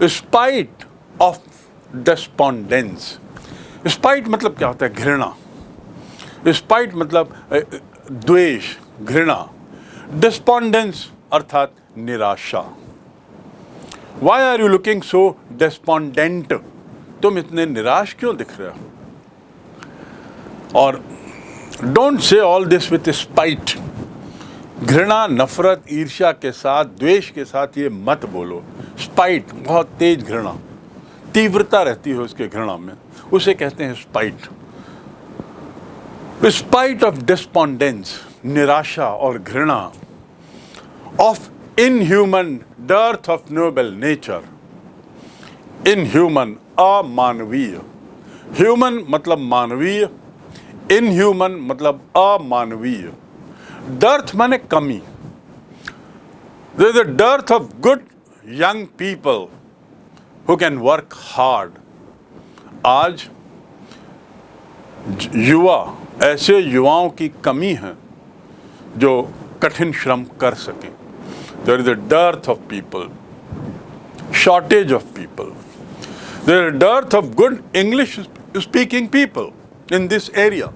Spite of despondence. Spite मतलब क्या होता है? घृणा। स्पाइट मतलब द्वेष, घृणा। डिस्पोंडेंस अर्थात निराशा। Why are you looking so despondent? तुम इतने निराश क्यों दिख रहे हो? और don't say all this with spite. घृणा, नफरत, ईर्ष्या के साथ, द्वेष के साथ ये मत बोलो। स्पाइट बहुत तेज घृणा, तीव्रता रहती है उसके घृणा में, उसे कहते हैं स्पाइट। स्पाइट ऑफ डिस्पोंडेंस, निराशा और घृणा, of inhuman dearth of noble nature. Inhuman अमानवीय, ह्यूमन मतलब मानवीय, इनह्यूमन मतलब अमानवीय। डर्थ माने कमी। There is a dearth of good young people who can work hard. आज युवा, ऐसे युवाओं की कमी है जो कठिन श्रम कर सकें। There is a dearth of people, shortage of people. There is a dearth of good English speaking people in this area.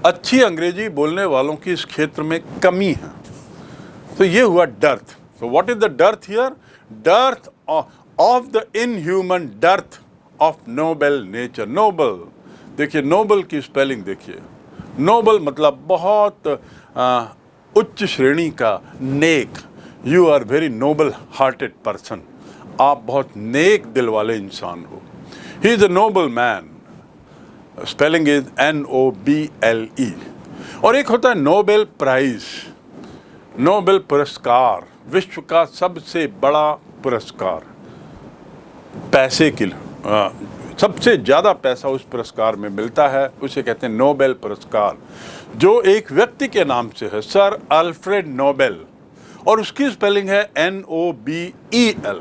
अच्छी अंग्रेजी बोलने वालों की इस क्षेत्र में कमी है। तो ये हुआ dearth. So what is the dearth here? Dearth of the inhuman dearth of noble nature. Noble, देखिए noble की स्पेलिंग देखिए। noble मतलब बहुत उच्च श्रेणी का, नेक। You are very noble hearted person. आप बहुत नेक दिल वाले इंसान हो। He is a noble man. Spelling is N-O-B-L-E. और एक होता है नोबेल प्राइज, नोबेल पुरस्कार, विश्व का सबसे बड़ा पुरस्कार। पैसे की सबसे ज़्यादा पैसा उस पुरस्कार में मिलता है, उसे कहते हैं नोबेल पुरस्कार, जो एक व्यक्ति के नाम से है, सर अल्फ्रेड नोबेल, और उसकी स्पेलिंग है N-O-B-E-L।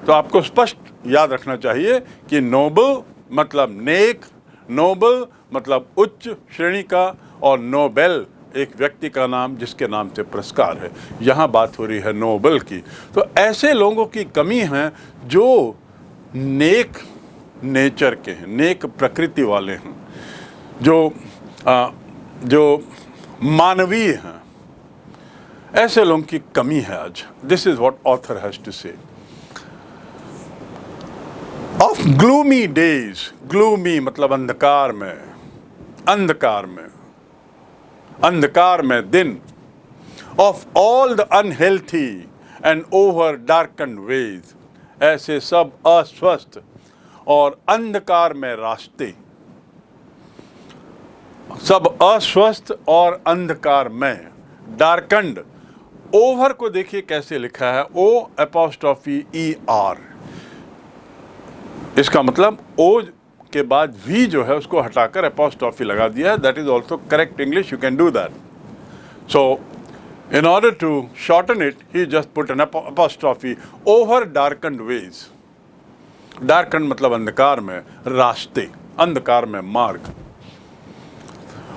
तो आपको स्पष्ट याद रखना चाहिए कि नोबल मतलब नेक, नोबल मतलब उच्च श्रेणी का, और नोबेल एक व्यक्ति का नाम जिसके नाम से पुरस्कार है। यहाँ बात हो रही है नोबल की। तो ऐसे लोगों की कमी है जो नेक नेचर के हैं, नेक प्रकृति वाले हैं, जो मानवीय हैं। ऐसे लोगों की कमी है आज। This is what author has to say. Of gloomy days, gloomy मतलब अंधकार में, अंधकार में, अंधकार में दिन। Of all the unhealthy and over darkened ways, ऐसे सब अस्वस्थ और अंधकार में रास्ते, सब अस्वस्थ और अंधकार में, डार्कंड। ओवर को देखिए कैसे लिखा है, O'(E')R। इसका मतलब ओ के बाद वी जो है उसको हटाकर एपोस्ट्रॉफी लगा दिया है। That is also correct English, you can do that. So in order to shorten it, he just put an apostrophe over darkened ways. Darkened मतलब अंधकार में रास्ते, अंधकार में मार्ग।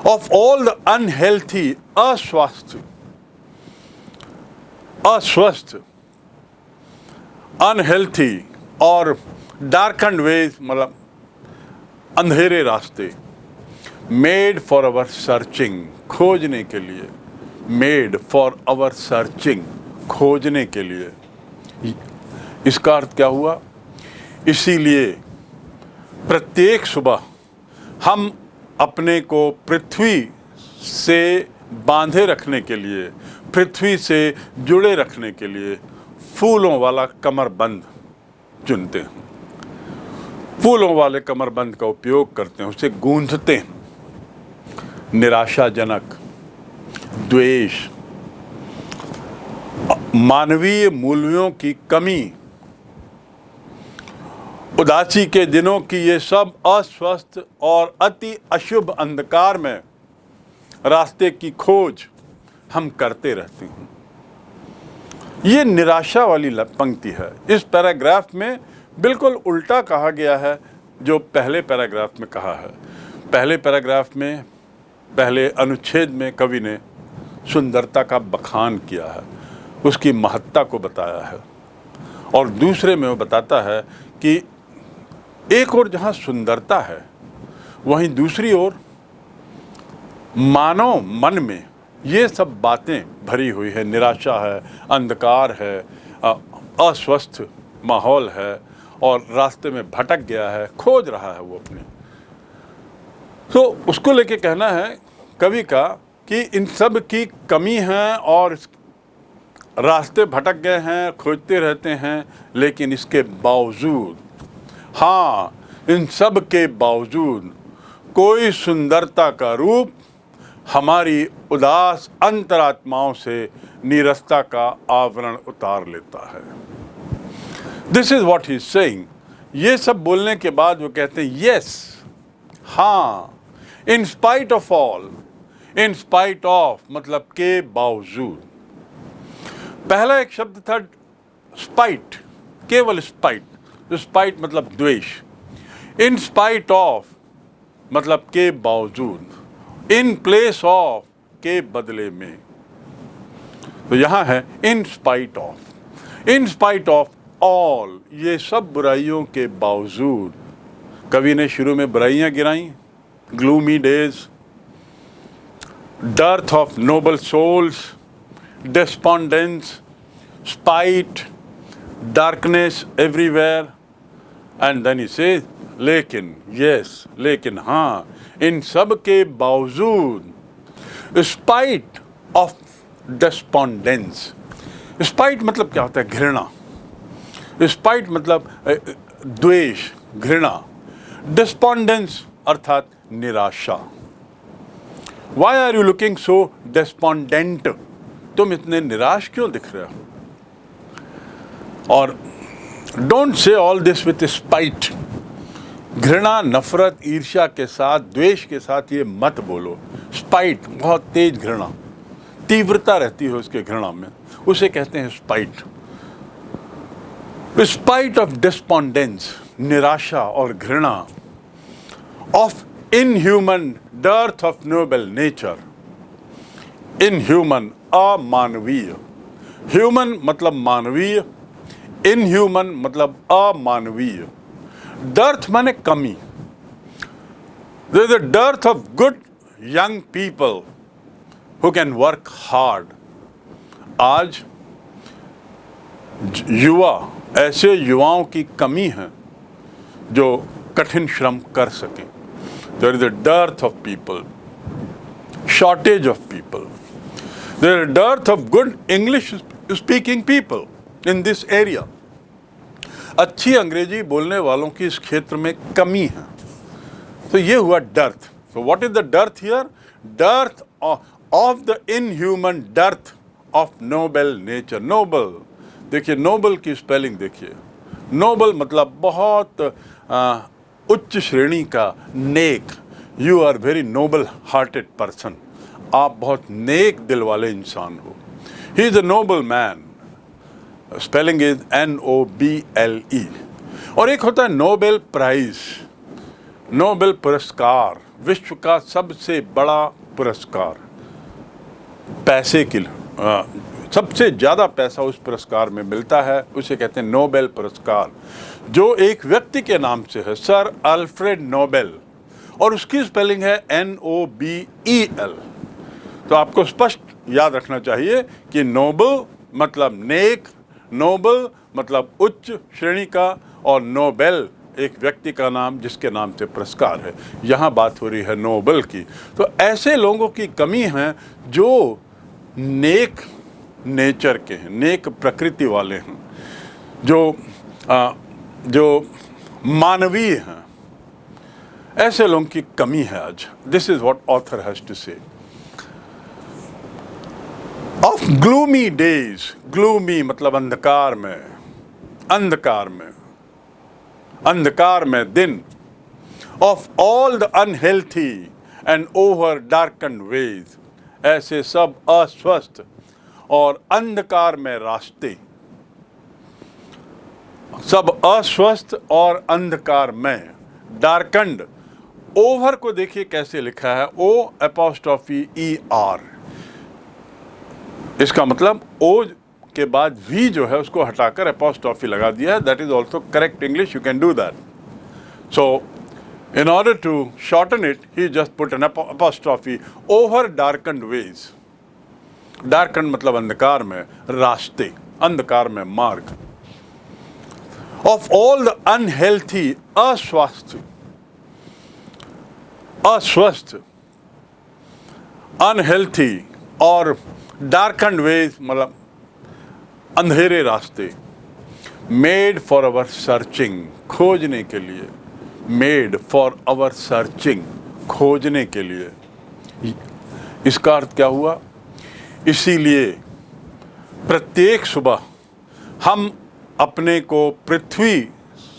ऑफ ऑल द अनहेल्थी, अस्वस्थ, अस्वस्थ, अनहेल्थी, और डार्कंड वेज मतलब अंधेरे रास्ते। मेड फॉर अवर सर्चिंग, खोजने के लिए, मेड फॉर अवर सर्चिंग, खोजने के लिए। इसका अर्थ क्या हुआ? इसीलिए प्रत्येक सुबह हम अपने को पृथ्वी से बांधे रखने के लिए, पृथ्वी से जुड़े रखने के लिए फूलों वाला कमरबंद चुनते हैं, फूलों वाले कमरबंद का उपयोग करते हैं, उसे गूंथते हैं। निराशाजनक, द्वेष, मानवीय मूल्यों की कमी, उदासी के दिनों की ये सब अस्वस्थ और अति अशुभ अंधकार में रास्ते की खोज हम करते रहते हैं। ये निराशा वाली पंक्ति है। इस पैराग्राफ में बिल्कुल उल्टा कहा गया है जो पहले पैराग्राफ में कहा है। पहले पैराग्राफ में, पहले अनुच्छेद में कवि ने सुंदरता का बखान किया है, उसकी महत्ता को बताया है, और दूसरे में वो बताता है कि एक ओर जहाँ सुंदरता है, वहीं दूसरी ओर मानव मन में ये सब बातें भरी हुई है। निराशा है, अंधकार है, अस्वस्थ माहौल है और रास्ते में भटक गया है, खोज रहा है वो अपने। तो उसको लेके कहना है कवि का कि इन सब की कमी है और रास्ते भटक गए हैं, खोजते रहते हैं, लेकिन इसके बावजूद, हाँ, इन सब के बावजूद कोई सुंदरता का रूप हमारी उदास अंतरात्माओं से नीरसता का आवरण उतार लेता है। This is what he is saying. ये सब बोलने के बाद वो कहते हैं यस, हाँ, in spite of all, in spite of मतलब के बावजूद। पहला एक शब्द था स्पाइट, केवल स्पाइट। स्पाइट मतलब द्वेष। इन स्पाइट ऑफ मतलब के बावजूद, इन प्लेस ऑफ के बदले में। तो यहां है in spite of, in spite of all, ये सब बुराइयों के बावजूद। कवि ने शुरू में बुराइयां गिराई, gloomy days, dearth of noble souls, despondence, spite, darkness everywhere, and then he says, लेकिन, yes, लेकिन हाँ, इन सब के बावजूद, spite of despondence, spite मतलब क्या होता है? घृणा। spite मतलब द्वेष, घृणा। despondence अर्थात निराशा। Why are you looking so despondent? तुम इतने निराश क्यों दिख रहे हो? और don't say all this with spite. घृणा, नफरत, ईर्ष्या के साथ, द्वेष के साथ ये मत बोलो। स्पाइट बहुत तेज घृणा, तीव्रता रहती है उसके घृणा में, उसे कहते हैं स्पाइट। स्पाइट ऑफ डिस्पोंडेंस, निराशा और घृणा, of inhuman dearth of noble nature. Inhuman अमानवीय, ह्यूमन मतलब मानवीय, इनह्यूमन मतलब अमानवीय। डर्थ माने कमी। There is a dearth of good young people who can work hard. आज युवा, ऐसे युवाओं की कमी है जो कठिन श्रम कर सकें। There is a dearth of people, shortage of people. There is a dearth of good English speaking people in this area. अच्छी अंग्रेजी बोलने वालों की इस क्षेत्र में कमी है। तो ये हुआ dearth. So what is the dearth here? Dearth of the inhuman dearth of noble nature. Noble, देखिए noble की स्पेलिंग देखिए। noble मतलब बहुत उच्च श्रेणी का, नेक। You are very noble hearted person, आप बहुत नेक दिल वाले इंसान हो। He is a noble man, spelling is NOBLE। और एक होता है नोबेल प्राइज, नोबेल पुरस्कार, विश्व का सबसे बड़ा पुरस्कार। पैसे की सबसे ज़्यादा पैसा उस पुरस्कार में मिलता है, उसे कहते हैं नोबेल पुरस्कार, जो एक व्यक्ति के नाम से है, सर अल्फ्रेड नोबेल, और उसकी स्पेलिंग है NOBEL। तो आपको स्पष्ट याद रखना चाहिए कि नोबल मतलब नेक, नोबल मतलब उच्च श्रेणी का, और नोबेल एक व्यक्ति का नाम जिसके नाम से पुरस्कार है। यहाँ बात हो रही है नोबल की। तो ऐसे लोगों की कमी है जो नेक नेचर के हैं, नेक प्रकृति वाले हैं, जो मानवीय हैं। ऐसे लोगों की कमी है आज। This is what author has to say. Of gloomy days, gloomy मतलब अंधकार में, अंधकार में, अंधकार में दिन। Of all the unhealthy and over darkened ways, ऐसे सब अस्वस्थ और अंधकार में रास्ते, सब अस्वस्थ और अंधकार में। डार्कंड, ओवर को देखिए कैसे लिखा है, O''ER। इसका मतलब ओ के बाद वी जो है उसको हटाकर अपॉस्ट्रॉफी लगा दिया है. That is also correct English. You can do that. So in order to shorten it, he just put an apostrophe over darkened ways. Darkened मतलब अंधकार में रास्ते, अंधकार में मार्ग. Of all the unhealthy, अस्वस्थ, unhealthy और darkened ways मतलब अंधेरे रास्ते, made for our searching, खोजने के लिए, मेड फॉर आवर सर्चिंग, खोजने के लिए. इसका अर्थ क्या हुआ? इसीलिए प्रत्येक सुबह हम अपने को पृथ्वी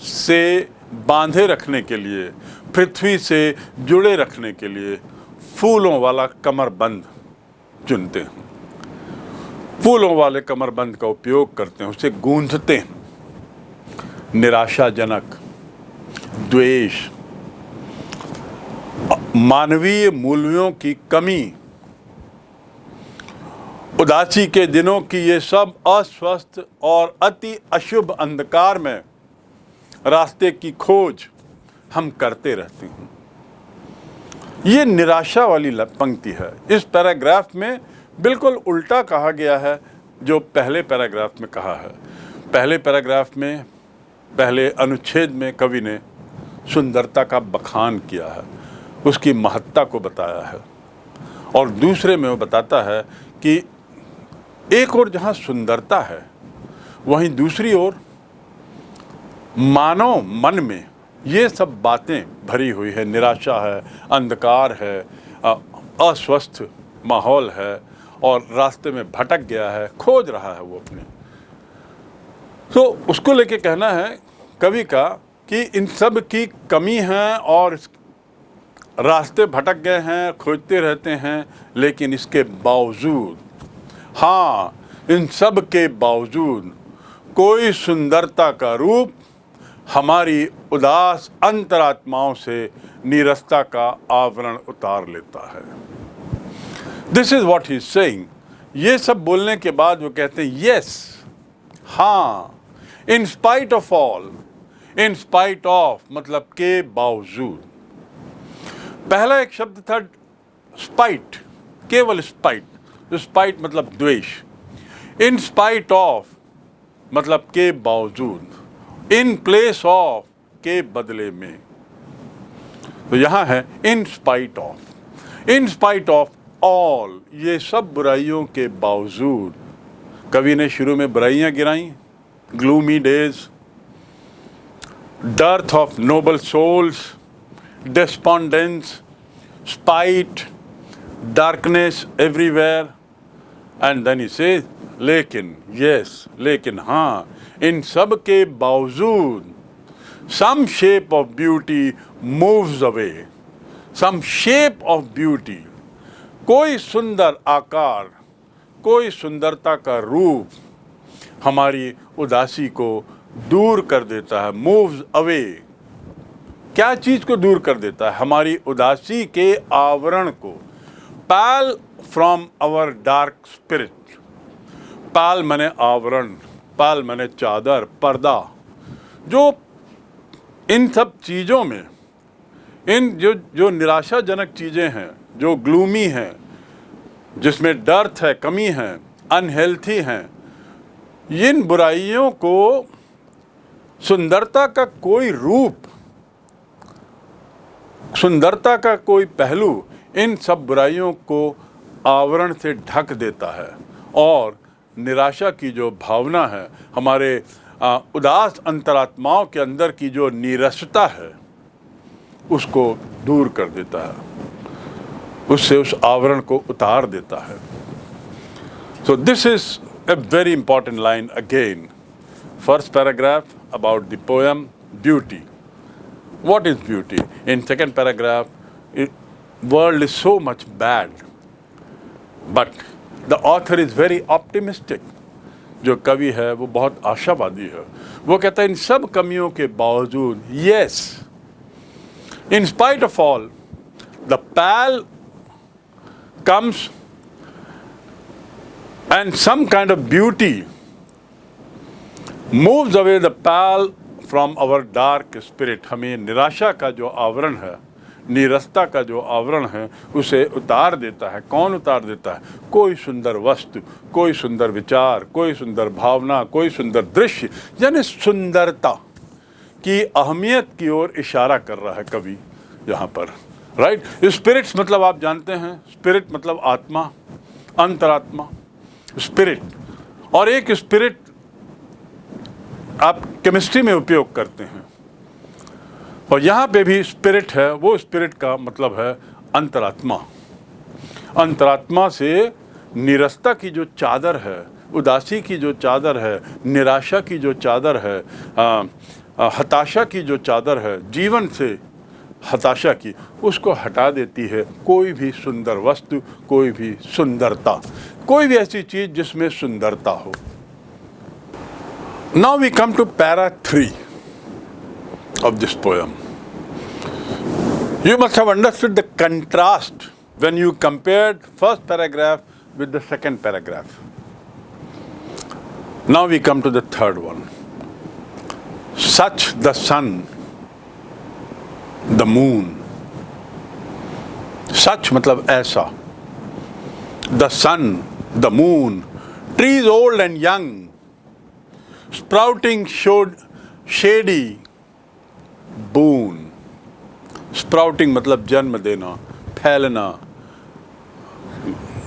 से बांधे रखने के लिए, पृथ्वी से जुड़े रखने के लिए फूलों वाला कमरबंद चुनते हैं. फूलों वाले कमरबंद का उपयोग करते हैं, उसे गूंथते हैं. निराशाजनक, द्वेष, मानवीय मूल्यों की कमी, उदासी के दिनों की ये सब अस्वस्थ और अति अशुभ अंधकार में रास्ते की खोज हम करते रहते हैं. ये निराशा वाली पंक्ति है. इस पैराग्राफ में बिल्कुल उल्टा कहा गया है जो पहले पैराग्राफ में कहा है. पहले पैराग्राफ में, पहले अनुच्छेद में कवि ने सुंदरता का बखान किया है, उसकी महत्ता को बताया है. और दूसरे में वो बताता है कि एक ओर जहाँ सुंदरता है, वहीं दूसरी ओर मानव मन में ये सब बातें भरी हुई है. निराशा है, अंधकार है, अस्वस्थ माहौल है और रास्ते में भटक गया है, खोज रहा है वो अपने. तो उसको लेके कहना है कवि का कि इन सब की कमी है और रास्ते भटक गए हैं, खोजते रहते हैं, लेकिन इसके बावजूद, हाँ, इन सब के बावजूद कोई सुंदरता का रूप हमारी उदास अंतरात्माओं से नीरसता का आवरण उतार लेता है. This is what he is saying. ये सब बोलने के बाद वो कहते हैं यस, हाँ, in spite of all, in spite of मतलब के बावजूद. पहला एक शब्द था स्पाइट, केवल स्पाइट. स्पाइट मतलब द्वेष. इन स्पाइट ऑफ मतलब के बावजूद, इन प्लेस ऑफ के बदले में. तो यहां है in spite of. In spite of all, ये सब बुराइयों के बावजूद. कवि ने शुरू में बुराइयां गिराई, gloomy days, dearth of noble souls, despondence, spite, darkness everywhere, and then he says, लेकिन, yes, लेकिन हाँ, इन सब के बावजूद some shape of beauty moves away, some shape of beauty, कोई सुंदर आकार, कोई सुंदरता का रूप हमारी उदासी को दूर कर देता है. Moves away. क्या चीज को दूर कर देता है? हमारी उदासी के आवरण को. पैल फ्रॉम आवर डार्क स्पिरिट. पैल माने आवरण, पैल माने चादर, पर्दा. जो इन सब चीजों में, इन जो निराशाजनक चीजें हैं, जो ग्लूमी हैं, जिसमें डर्थ है, कमी है, अनहेल्थी हैं, इन बुराइयों को सुंदरता का कोई रूप, सुंदरता का कोई पहलू इन सब बुराइयों को आवरण से ढक देता है. और निराशा की जो भावना है, हमारे उदास अंतरात्माओं के अंदर की जो नीरसता है, उसको दूर कर देता है, उससे उस आवरण को उतार देता है. So this is a very important line again. First paragraph about the poem beauty. What is beauty? In second paragraph, world is so much bad, but the author is very optimistic. जो कवि है वो बहुत आशावादी है. वो कहता है इन सब कमियों के बावजूद, yes, in spite of all, the pal comes and some kind of beauty moves away the pall from our dark spirit, हमें निराशा का जो आवरण है, नीरसता का जो आवरण है, उसे उतार देता है। कौन उतार देता है? कोई सुंदर वस्तु, कोई सुंदर विचार, कोई सुंदर भावना, कोई सुंदर दृश्य, यानी सुंदरता की अहमियत की ओर इशारा कर रहा है कवि यहाँ पर, राइट। स्पिरिट्स मतलब आप जानते हैं, स्पिरिट मतलब आत्मा, अंतरात्मा, स्पिरिट। और एक स्पिरिट आप केमिस्ट्री में उपयोग करते हैं, और यहाँ पे भी स्पिरिट है, वो स्पिरिट का मतलब है अंतरात्मा। अंतरात्मा से निरस्ता की जो चादर है, उदासी की जो चादर है, निराशा की जो चादर है, हताशा की जो चादर है, जीवन से हताशा की, उसको हटा देती है कोई भी सुंदर वस्तु, कोई भी सुंदरता, कोई भी ऐसी चीज जिसमें सुंदरता हो। Now we come to para 3 of this poem. You must have understood the contrast when you compared first paragraph with the second paragraph. Now we come to the third one. Such the sun, the moon. Such मतलब ऐसा. The sun, the moon, trees old and young, sprouting shady boon. Sprouting मतलब जन्म देना, फैलना।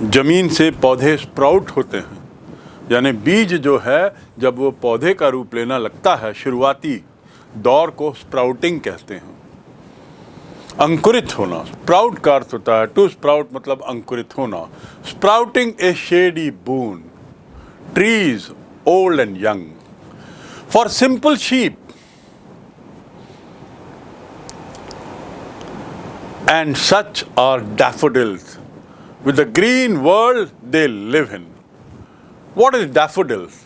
जमीन से पौधे sprout होते हैं, यानी बीज जो है जब वो पौधे का रूप लेना लगता है, शुरुआती दौर को स्प्राउटिंग कहते हैं। अंकुरित होना, स्प्राउट का अर्थ होता है, टू स्प्राउट मतलब अंकुरित होना। Sprouting A shady boon, trees old and young, for simple sheep and such are daffodils with the green world they live in. What is daffodils?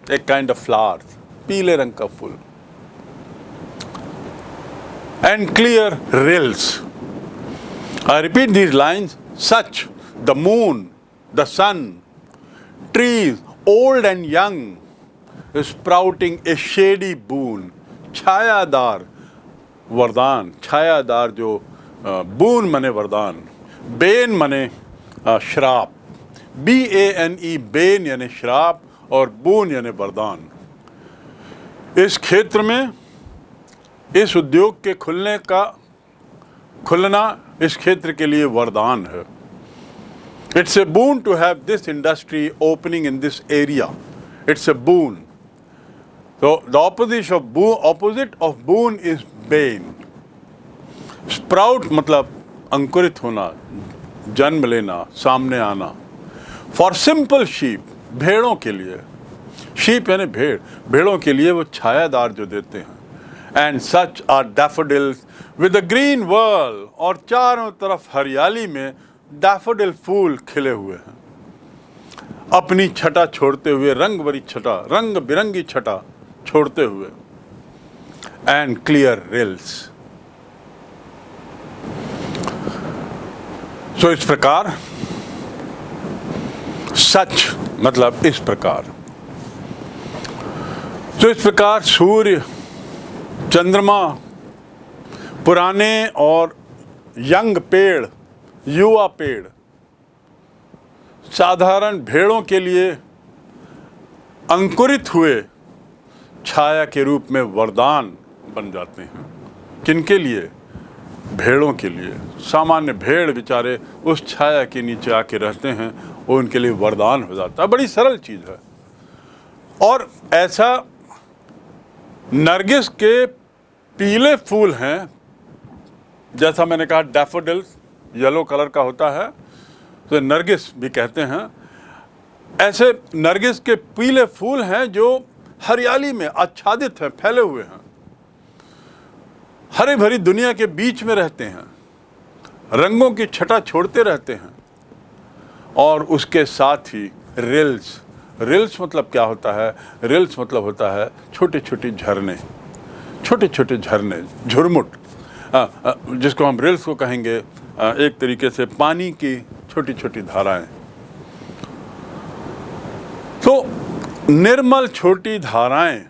A kind of flowers, पीले रंग का फूल। And clear rills. I repeat these lines. Such the moon, the sun, trees old and young, sprouting a shady boon. छायादार वरदान, छायादार जो बून मने वरदान, Ben मने श्राप, BANE बेन यानी श्राप और बून यानी वरदान। इस क्षेत्र में इस उद्योग के खुलना इस क्षेत्र के लिए वरदान है। It's a boon to have this industry opening in this area. It's a boon. So the opposite of boon is bane. Sprout मतलब अंकुरित होना, जन्म लेना, सामने आना। फॉर सिंपल शीप, भेड़ों के लिए, शीप यानी भेड़, भेड़ों के लिए वो छायादार जो देते हैं। And such are daffodils with the green world, और चारों तरफ हरियाली में डैफोडिल फूल खिले हुए हैं, अपनी छटा छोड़ते हुए, रंग भरी छटा, रंग बिरंगी छटा छोड़ते हुए। And clear reels. तो इस प्रकार, सच मतलब इस प्रकार। तो इस प्रकार सूर्य, चंद्रमा, पुराने और यंग पेड़, युवा पेड़, साधारण भेड़ों के लिए अंकुरित हुए छाया के रूप में वरदान बन जाते हैं। किनके लिए? भेड़ों के लिए। सामान्य भेड़ बेचारे उस छाया के नीचे आके रहते हैं, वो उनके लिए वरदान हो जाता है। बड़ी सरल चीज़ है। और ऐसा नरगिस के पीले फूल हैं, जैसा मैंने कहा डैफोडिल्स येलो कलर का होता है, तो नरगिस भी कहते हैं। ऐसे नरगिस के पीले फूल हैं जो हरियाली में आच्छादित हैं, फैले हुए हैं, हरी भरी दुनिया के बीच में रहते हैं, रंगों की छटा छोड़ते रहते हैं। और उसके साथ ही रिल्स, रिल्स मतलब क्या होता है? रिल्स मतलब होता है छोटे छोटे झरने, छोटे छोटे झरने, झुरमुट, जिसको हम रिल्स को कहेंगे, एक तरीके से पानी की छोटी छोटी धाराएं। तो निर्मल छोटी धाराएं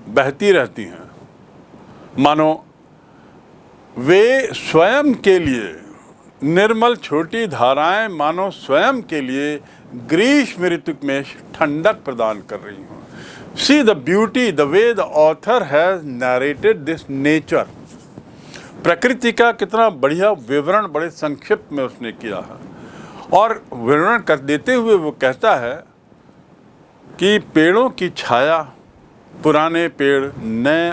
बहती रहती हैं, मानो वे स्वयं के लिए, निर्मल छोटी धाराएं मानो स्वयं के लिए ग्रीष्म ऋतु में ठंडक प्रदान कर रही हों। See the beauty the way the author has narrated this nature. प्रकृति का कितना बढ़िया विवरण बड़े संक्षिप्त में उसने किया है, और विवरण कर देते हुए वो कहता है कि पेड़ों की छाया, पुराने पेड़, नए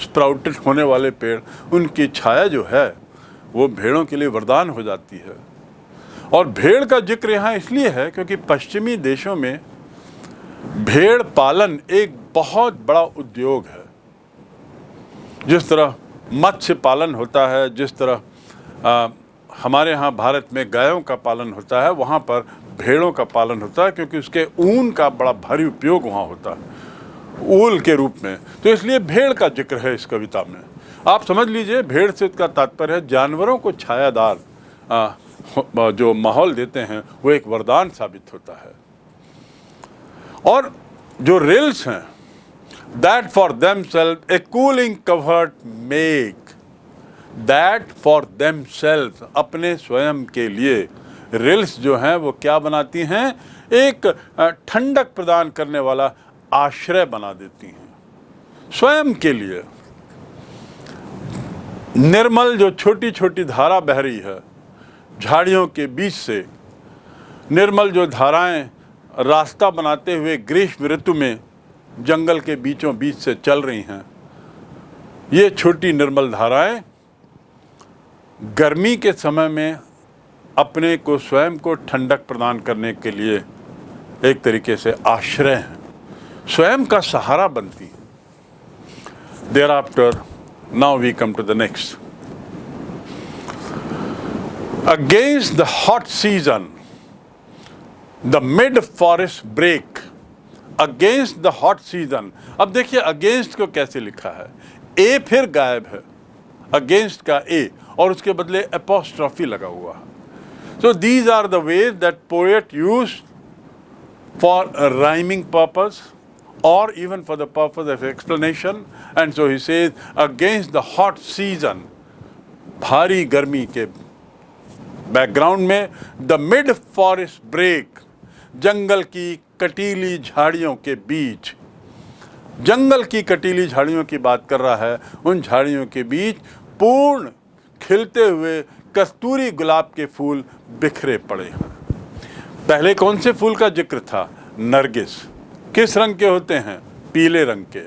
स्प्राउटेड होने वाले पेड़, उनकी छाया जो है वो भेड़ों के लिए वरदान हो जाती है। और भेड़ का जिक्र यहाँ इसलिए है क्योंकि पश्चिमी देशों में भेड़ पालन एक बहुत बड़ा उद्योग है। जिस तरह मत्स्य पालन होता है, जिस तरह हमारे यहाँ भारत में गायों का पालन होता है, वहाँ पर भेड़ों का पालन होता है, क्योंकि उसके ऊन का बड़ा भारी उपयोग वहाँ होता है, ऊल के रूप में। तो इसलिए भेड़ का जिक्र है इस कविता में। आप समझ लीजिए, भेड़ से इसका तात्पर्य है जानवरों को छायादार जो माहौल देते हैं वो एक वरदान साबित होता है। और जो रिल्स हैं, that for themself a cooling covert make, that for themself, अपने स्वयं के लिए रिल्स जो हैं वो क्या बनाती हैं, एक ठंडक प्रदान करने वाला आश्रय बना देती हैं स्वयं के लिए। निर्मल जो छोटी छोटी धारा बह रही है झाड़ियों के बीच से, निर्मल जो धाराएं रास्ता बनाते हुए ग्रीष्म ऋतु में जंगल के बीचों बीच से चल रही हैं, ये छोटी निर्मल धाराएं गर्मी के समय में अपने को स्वयं को ठंडक प्रदान करने के लिए एक तरीके से आश्रय हैं, स्वयं का सहारा बनती है। Thereafter, now we come to the next. Against the hot season, the mid-forest break. Against the hot season. अब देखिए against को कैसे लिखा है, ए फिर गायब है, against का ए और उसके बदले apostrophe लगा हुआ है। So these are the ways that poet used for a rhyming purpose or even for the purpose of explanation. And so he says, against the hot season, भारी गर्मी के बैकग्राउंड में, द मिड फॉरेस्ट ब्रेक, जंगल की कटीली झाड़ियों के बीच, जंगल की कटीली झाड़ियों की बात कर रहा है, उन झाड़ियों के बीच पूर्ण खिलते हुए कस्तूरी गुलाब के फूल बिखरे पड़े हैं। पहले कौन से फूल का जिक्र था? नरगिस। किस रंग के होते हैं? पीले रंग के।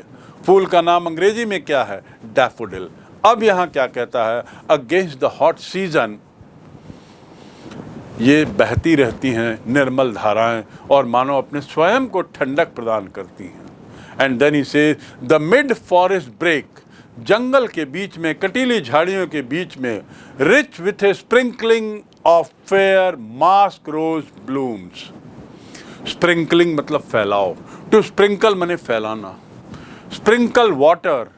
फूल का नाम अंग्रेजी में क्या है? डैफोडिल। अब यहाँ क्या कहता है? अगेंस्ट द हॉट सीजन, ये बहती रहती हैं निर्मल धाराएं और मानो अपने स्वयं को ठंडक प्रदान करती हैं। And then he says the mid forest break, जंगल के बीच में, कटीली झाड़ियों के बीच में, rich with a sprinkling of fair musk rose blooms. Sprinkling मतलब फैलाव, टू स्प्रिंकल माने फैलाना। Sprinkle water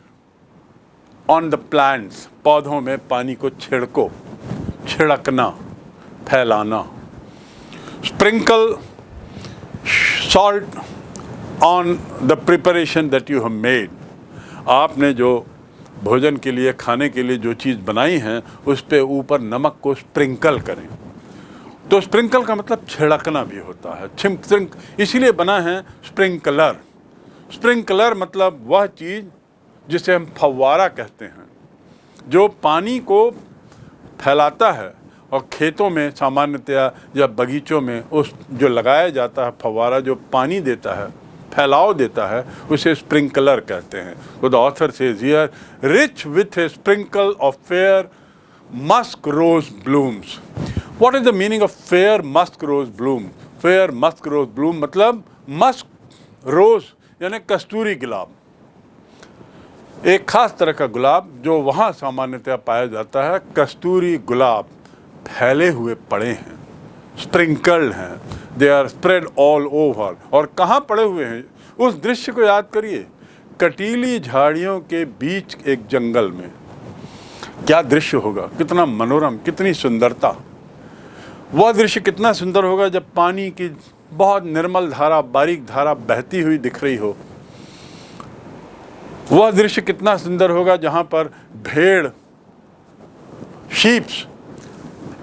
on the plants, पौधों में पानी को छिड़को, छिड़कना, फैलाना। Sprinkle salt on the preparation that you have made, आपने जो भोजन के लिए, खाने के लिए जो चीज़ बनाई है उस पे ऊपर नमक को स्प्रिंकल करें। तो स्प्रिंकल का मतलब छिड़कना भी होता है। इसीलिए बना है स्प्रिंकलर। स्प्रिंकलर मतलब वह चीज़ जिसे हम फव्वारा कहते हैं, जो पानी को फैलाता है। और खेतों में सामान्यतया या बगीचों में उस जो लगाया जाता है फव्वारा, जो पानी देता है, फैलाव देता है, उसे स्प्रिंकलर कहते हैं। तो the author says here, rich with a sprinkle of fair musk rose blooms. What is the meaning of fair musk rose bloom? Fair musk rose bloom मतलब मस्क रोज यानी कस्तूरी गुलाब, एक खास तरह का गुलाब जो वहाँ सामान्यतया पाया जाता है। कस्तूरी गुलाब फैले हुए पड़े हैं, स्प्रिंकल्ड हैं, they are spread all over. और कहाँ पड़े हुए हैं? उस दृश्य को याद करिए, कटीली झाड़ियों के बीच एक जंगल में। क्या दृश्य होगा, कितना मनोरम, कितनी सुंदरता। वह दृश्य कितना सुंदर होगा जब पानी की बहुत निर्मल धारा, बारीक धारा बहती हुई दिख रही हो वह दृश्य कितना सुंदर होगा जहाँ पर भेड़, शीप्स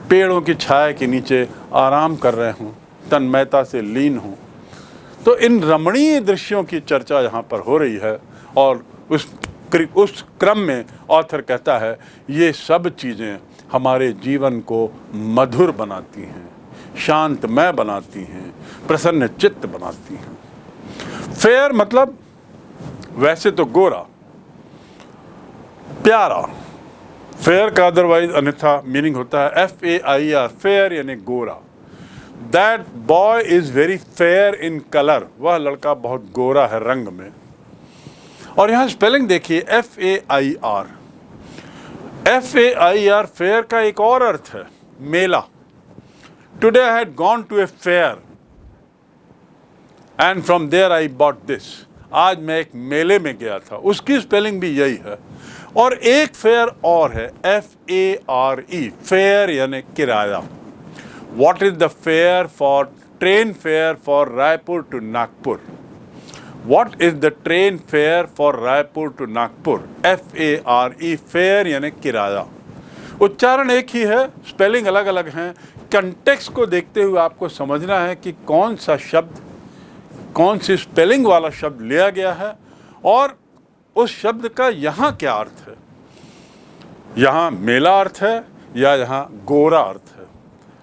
पेड़ों की छाया के नीचे आराम कर रहे हों, तन्मयता से लीन हों। तो इन रमणीय दृश्यों की चर्चा यहाँ पर हो रही है और उस क्रम में ऑथर कहता है ये सब चीज़ें हमारे जीवन को मधुर बनाती हैं, शांतमय बनाती हैं, प्रसन्न चित्त बनाती हैं। फेयर मतलब वैसे तो गोरा, प्यारा। फेयर का अदरवाइज अन्यथा मीनिंग होता है FAIR, फेयर यानी गोरा। That boy is very fair in colour, वह लड़का बहुत गोरा है रंग में। और यहाँ स्पेलिंग देखिए FAIR। FAIR फेयर का एक और अर्थ है मेला। Today I had gone to a fair and from there I bought this. आज मैं एक मेले में गया था, उसकी स्पेलिंग भी यही है। और एक फेयर और है FARE, फेयर यानी किराया। What is the fare for train fare for Raipur to Nagpur? What is the train fare for Raipur to Nagpur? FARE, fare यानी किराया। उच्चारण एक ही है, स्पेलिंग अलग अलग हैं। कंटेक्स्ट को देखते हुए आपको समझना है कि कौन सा शब्द, कौन सी स्पेलिंग वाला शब्द लिया गया है और उस शब्द का यहाँ क्या अर्थ है। यहाँ मेला अर्थ है या यहाँ गोरा अर्थ है।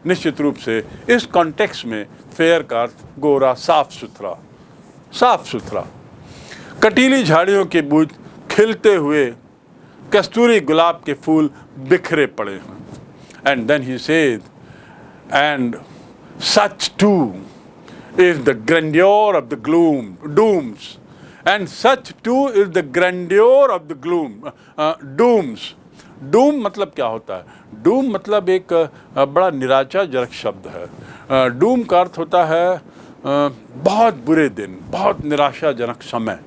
निश्चित रूप से इस कॉन्टेक्स्ट में फेयर का अर्थ गोरा, साफ सुथरा, साफ सुथरा। कटीली झाड़ियों के बीच खिलते हुए कस्तूरी गुलाब के फूल बिखरे पड़े हैं। And then he said, and such too is the grandeur of the dooms, and such too is the grandeur of the dooms. Doom मतलब क्या होता है? डूम मतलब एक बड़ा निराशाजनक शब्द है। डूम का अर्थ होता है बहुत बुरे दिन, बहुत निराशाजनक समय।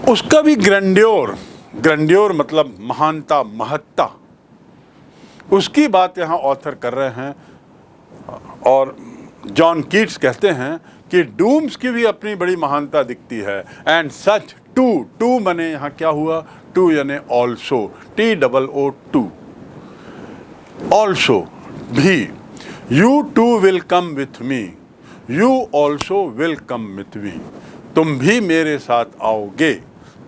उसका भी ग्रैंड्योर, ग्रैंड्योर मतलब महानता, महत्ता, उसकी बात यहाँ ऑथर कर रहे हैं। और जॉन कीट्स कहते हैं कि डूम्स की भी अपनी बड़ी महानता दिखती है। एंड सच टू मने यहाँ क्या हुआ? टू यानी ऑल्सो, TOO, ऑल्सो भी। You too will come with me, you also will come with me, तुम भी मेरे साथ आओगे।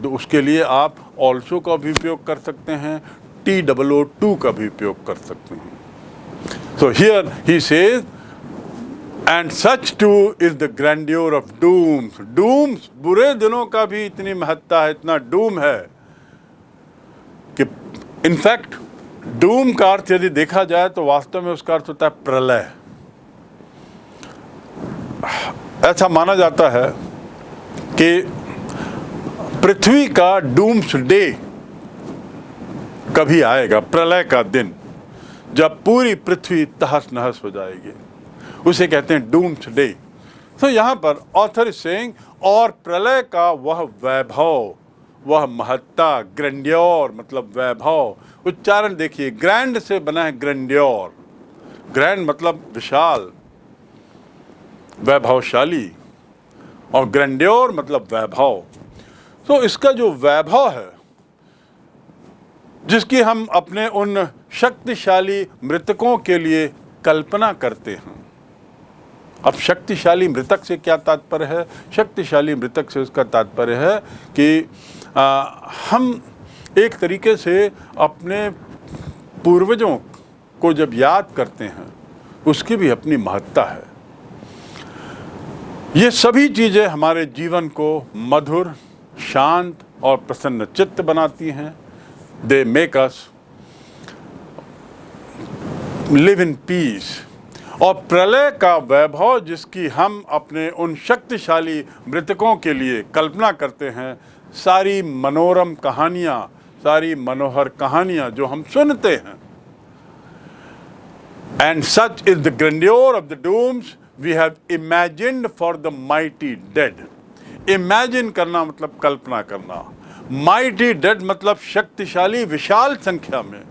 तो उसके लिए आप ऑल्सो का भी उपयोग कर सकते हैं, TOO का भी उपयोग कर सकते हैं। So here he says, and such too is the grandeur of dooms. Dooms, बुरे दिनों का भी इतनी महत्ता है, इतना डूम है कि इनफैक्ट डूम का अर्थ यदि देखा जाए तो वास्तव में उसका अर्थ होता है प्रलय। ऐसा माना जाता है कि पृथ्वी का डूम्स डे कभी आएगा, प्रलय का दिन, जब पूरी पृथ्वी तहस नहस हो जाएगी, उसे कहते हैं डूम्स डे। तो यहाँ पर ऑथर इज सेइंग, और प्रलय का वह वैभव, वह महत्ता, ग्रैंड्योर मतलब वैभव। उच्चारण देखिए, ग्रैंड से बना है ग्रैंड्योर। ग्रैंड मतलब विशाल, वैभवशाली, और ग्रैंड्योर मतलब वैभव। तो इसका जो वैभव है, जिसकी हम अपने उन शक्तिशाली मृतकों के लिए कल्पना करते हैं। अब शक्तिशाली मृतक से क्या तात्पर्य है? शक्तिशाली मृतक से उसका तात्पर्य है कि हम एक तरीके से अपने पूर्वजों को जब याद करते हैं, उसकी भी अपनी महत्ता है। ये सभी चीज़ें हमारे जीवन को मधुर, शांत और प्रसन्न चित्त बनाती हैं। They make us live in peace। और प्रलय का वैभव जिसकी हम अपने उन शक्तिशाली मृतकों के लिए कल्पना करते हैं, सारी मनोरम कहानियाँ, सारी मनोहर कहानियाँ जो हम सुनते हैं। And such is the grandeur of the dooms we have imagined for the mighty dead। Imagine करना मतलब कल्पना करना। माइटी डेड मतलब शक्तिशाली विशाल संख्या में।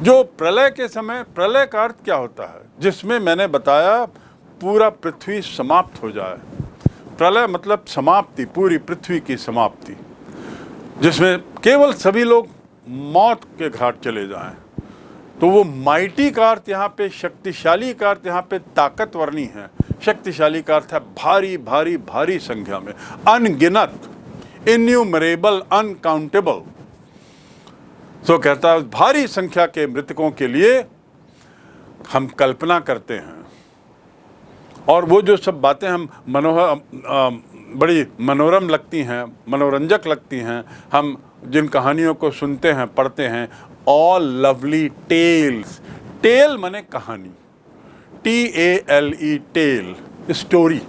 जो प्रलय के समय, प्रलय का अर्थ क्या होता है? जिसमें मैंने बताया पूरा पृथ्वी समाप्त हो जाए, प्रलय मतलब समाप्ति, पूरी पृथ्वी की समाप्ति, जिसमें केवल सभी लोग मौत के घाट चले जाएं। तो वो माइटी का अर्थ यहाँ पे, शक्तिशाली का अर्थ यहाँ पे ताकतवर नहीं है। शक्तिशाली का अर्थ है भारी भारी भारी संख्या में, अनगिनत, इन्यूमरेबल, अनकाउंटेबल। तो कहता है भारी संख्या के मृतकों के लिए हम कल्पना करते हैं, और वो जो सब बातें हम बड़ी मनोरम लगती हैं, मनोरंजक लगती हैं, हम जिन कहानियों को सुनते हैं, पढ़ते हैं, ऑल लवली टेल्स। टेल माने कहानी, TALE, टेल, स्टोरी।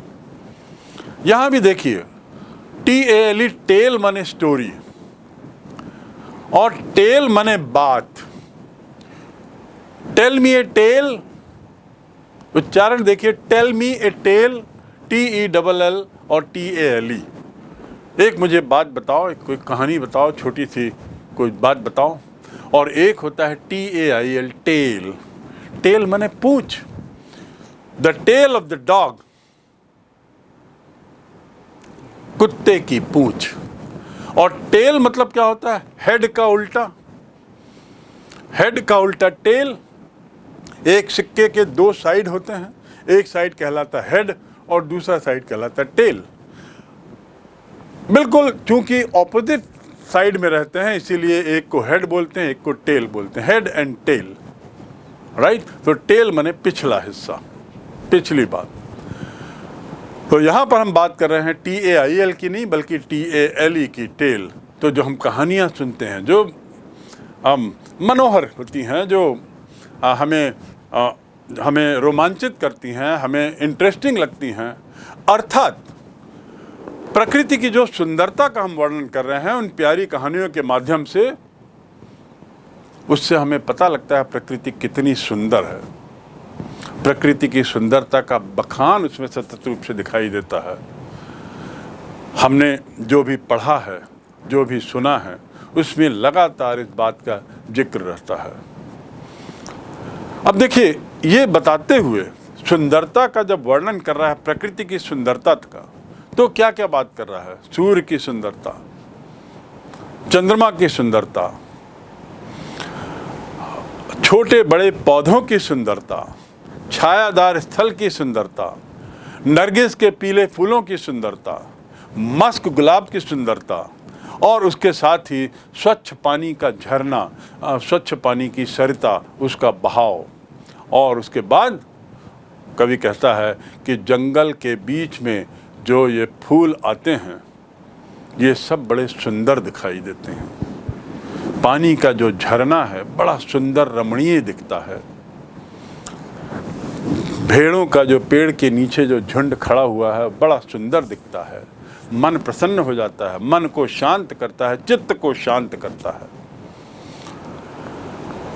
यहाँ भी देखिए TALE, टेल माने स्टोरी, और टेल माने बात। टेल मी ए टेल, उच्चारण देखिए, टेल मी ए टेल, TELL और TALE। एक मुझे बात बताओ, एक कोई कहानी बताओ, छोटी सी कोई बात बताओ। और एक होता है TAIL, टेल। टेल माने पूंछ, the tail of the dog, कुत्ते की पूंछ। और टेल मतलब क्या होता है? हेड का उल्टा, हेड का उल्टा टेल। एक सिक्के के दो साइड होते हैं, एक साइड कहलाता है हेड और दूसरा साइड कहलाता है टेल। बिल्कुल चूंकि ऑपोजिट साइड में रहते हैं, इसीलिए एक को हेड बोलते हैं, एक को टेल बोलते हैं, हेड एंड टेल, राइट। तो टेल माने पिछला हिस्सा, पिछली बात। तो यहाँ पर हम बात कर रहे हैं TAIL की नहीं, बल्कि TALE की, टेल। तो जो हम कहानियाँ सुनते हैं, जो मनोहर होती हैं, जो हमें रोमांचित करती हैं, हमें इंटरेस्टिंग लगती हैं, अर्थात प्रकृति की जो सुंदरता का हम वर्णन कर रहे हैं, उन प्यारी कहानियों के माध्यम से, उससे हमें पता लगता है प्रकृति कितनी सुंदर है। प्रकृति की सुंदरता का बखान उसमें सतत रूप से दिखाई देता है। हमने जो भी पढ़ा है, जो भी सुना है, उसमें लगातार इस बात का जिक्र रहता है। अब देखिए, ये बताते हुए सुंदरता का जब वर्णन कर रहा है, प्रकृति की सुंदरता का, तो क्या क्या बात कर रहा है? सूर्य की सुंदरता, चंद्रमा की सुंदरता, छोटे बड़े पौधों की सुंदरता, छायादार स्थल की सुंदरता, नरगिस के पीले फूलों की सुंदरता, मस्क गुलाब की सुंदरता, और उसके साथ ही स्वच्छ पानी का झरना, स्वच्छ पानी की सरिता, उसका बहाव। और उसके बाद कवि कहता है कि जंगल के बीच में जो ये फूल आते हैं, ये सब बड़े सुंदर दिखाई देते हैं। पानी का जो झरना है बड़ा सुंदर रमणीय दिखता है। भेड़ों का जो पेड़ के नीचे जो झुंड खड़ा हुआ है बड़ा सुंदर दिखता है। मन प्रसन्न हो जाता है, मन को शांत करता है, चित्त को शांत करता है।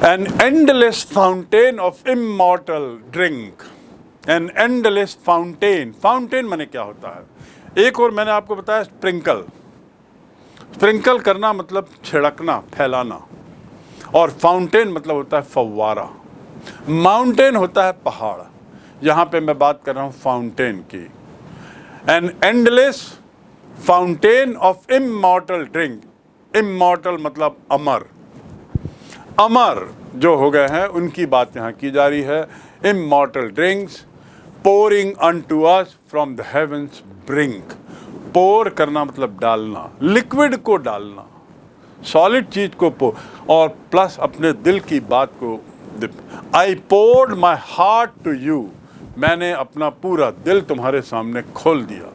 An endless fountain of immortal drink, an endless fountain, fountain माने क्या होता है? एक और मैंने आपको बताया स्प्रिंकल, स्प्रिंकल करना मतलब छिड़कना, फैलाना, और फाउंटेन मतलब होता है फव्वारा। माउंटेन होता है पहाड़, यहाँ पे मैं बात कर रहा हूँ फाउंटेन की। An endless fountain of immortal drink, immortal मतलब अमर, अमर जो हो गए हैं उनकी बात यहाँ की जा रही है। Immortal drinks pouring unto us from the heavens brink, पोर करना मतलब डालना, लिक्विड को डालना, सॉलिड चीज को और प्लस अपने दिल की बात को। I poured my heart to you, मैंने अपना पूरा दिल तुम्हारे सामने खोल दिया।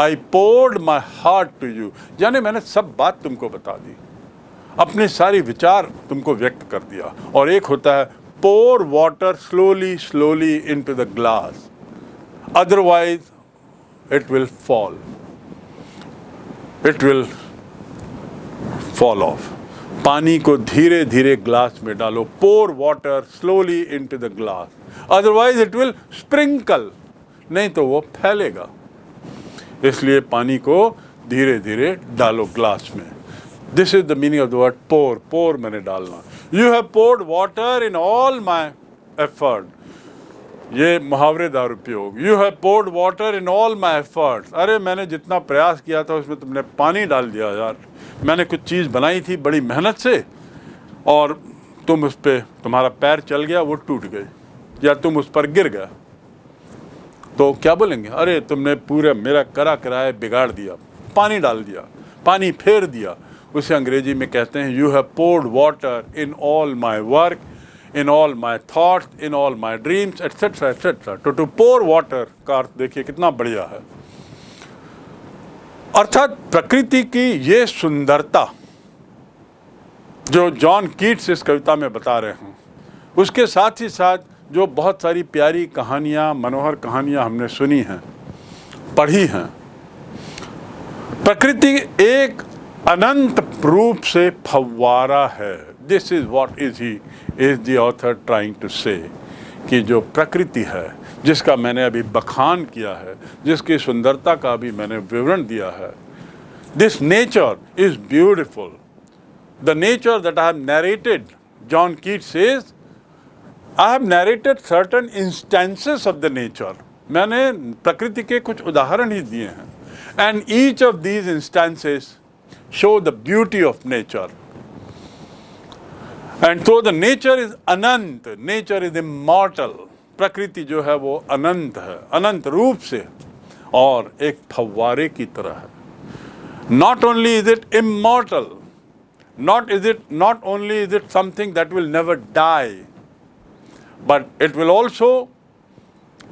I poured my heart to you, यानी मैंने सब बात तुमको बता दी, अपने सारी विचार तुमको व्यक्त कर दिया। और एक होता है pour water slowly slowly into the glass, otherwise it will fall, it will fall off। पानी को धीरे धीरे ग्लास में डालो, pour water slowly into the glass, otherwise it will sprinkle, नहीं तो वो फैलेगा। इसलिए पानी को धीरे धीरे डालो ग्लास में। This is the meaning of the word pour, pour मैंने डालना। You have poured water in all my effort, ये मुहावरेदार उपयोग, you have poured water in all my efforts, अरे मैंने जितना प्रयास किया था उसमें तुमने पानी डाल दिया यार, मैंने कुछ चीज़ बनाई थी बड़ी मेहनत से और तुम उस पर, तुम्हारा पैर चल गया, वो टूट गई, या तुम उस पर गिर गया, तो क्या बोलेंगे? अरे तुमने पूरा मेरा करा कराए बिगाड़ दिया, पानी डाल दिया, पानी फेर दिया। उसे अंग्रेजी में कहते हैं you have poured water in all my work, in all my thoughts, in all my dreams, etcetera etcetera. To pour water का अर्थ देखिए कितना बढ़िया है। अर्थात प्रकृति की ये सुंदरता जो जॉन कीट्स इस कविता में बता रहे हैं, उसके साथ ही साथ जो बहुत सारी प्यारी कहानियाँ, मनोहर कहानियाँ हमने सुनी हैं, पढ़ी हैं, प्रकृति एक अनंत रूप से फव्वारा है। This is what is the author trying to say, कि जो प्रकृति है जिसका मैंने अभी बखान किया है, जिसकी सुंदरता का अभी मैंने विवरण दिया है, this nature is beautiful. The nature that I have narrated, John Keats says, I have narrated certain instances of the nature, मैंने प्रकृति के कुछ उदाहरण ही दिए हैं, and each of these instances show the beauty of nature. And so the nature is Anant, nature is immortal, प्रकृति जो है वो अनंत है, अनंत रूप से, और एक फव्वारे की तरह है। Not only is it immortal, not only is it something that will never die, but it will also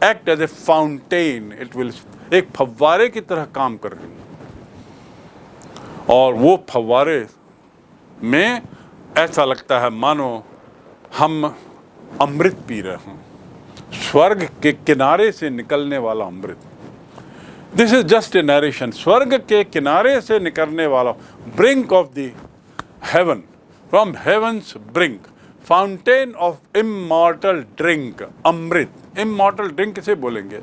act as a fountain. It will एक फव्वारे की तरह काम कर रही है, और वो फव्वारे में ऐसा लगता है मानो हम अमृत पी रहे हों, स्वर्ग के किनारे से निकलने वाला अमृत। This is just a narration, स्वर्ग के किनारे से निकलने वाला, brink of the heaven, from heaven's brink, fountain of immortal drink, अमृत। इमॉर्टल ड्रिंक किसे बोलेंगे?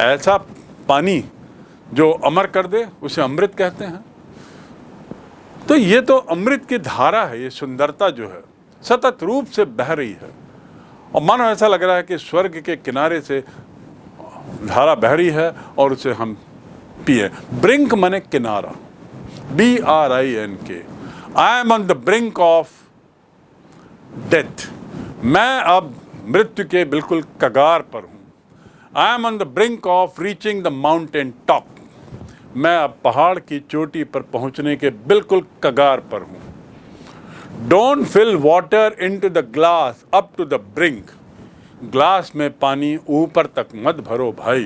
ऐसा पानी जो अमर कर दे उसे अमृत कहते हैं। तो ये तो अमृत की धारा है, ये सुंदरता जो है सतत रूप से बह रही है, और मानो ऐसा लग रहा है कि स्वर्ग के किनारे से धारा बह रही है और उसे हम पिए। ब्रिंक माने किनारा, BRINK। I am on the brink of death, मैं अब मृत्यु के बिल्कुल कगार पर हूँ। I am on the brink of reaching the mountain top, मैं अब पहाड़ की चोटी पर पहुंचने के बिल्कुल कगार पर हूं। Don't fill water into the glass up to the brink, glass में पानी ऊपर तक मत भरो भाई।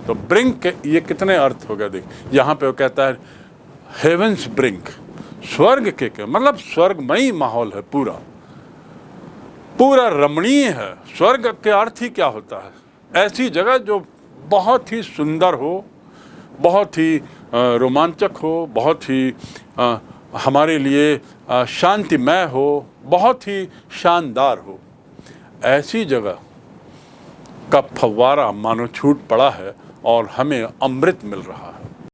तो ब्रिंक के ये कितने अर्थ हो गए देख, यहाँ पे वो कहता है हेवंस ब्रिंक, स्वर्ग के मतलब स्वर्गमयी माहौल है, पूरा पूरा रमणीय है। स्वर्ग के अर्थ ही क्या होता है? ऐसी जगह जो बहुत ही सुंदर हो, बहुत ही रोमांचक हो, बहुत ही हमारे लिए शांतिमय हो, बहुत ही शानदार हो। ऐसी जगह का फव्वारा मानो छूट पड़ा है और हमें अमृत मिल रहा है।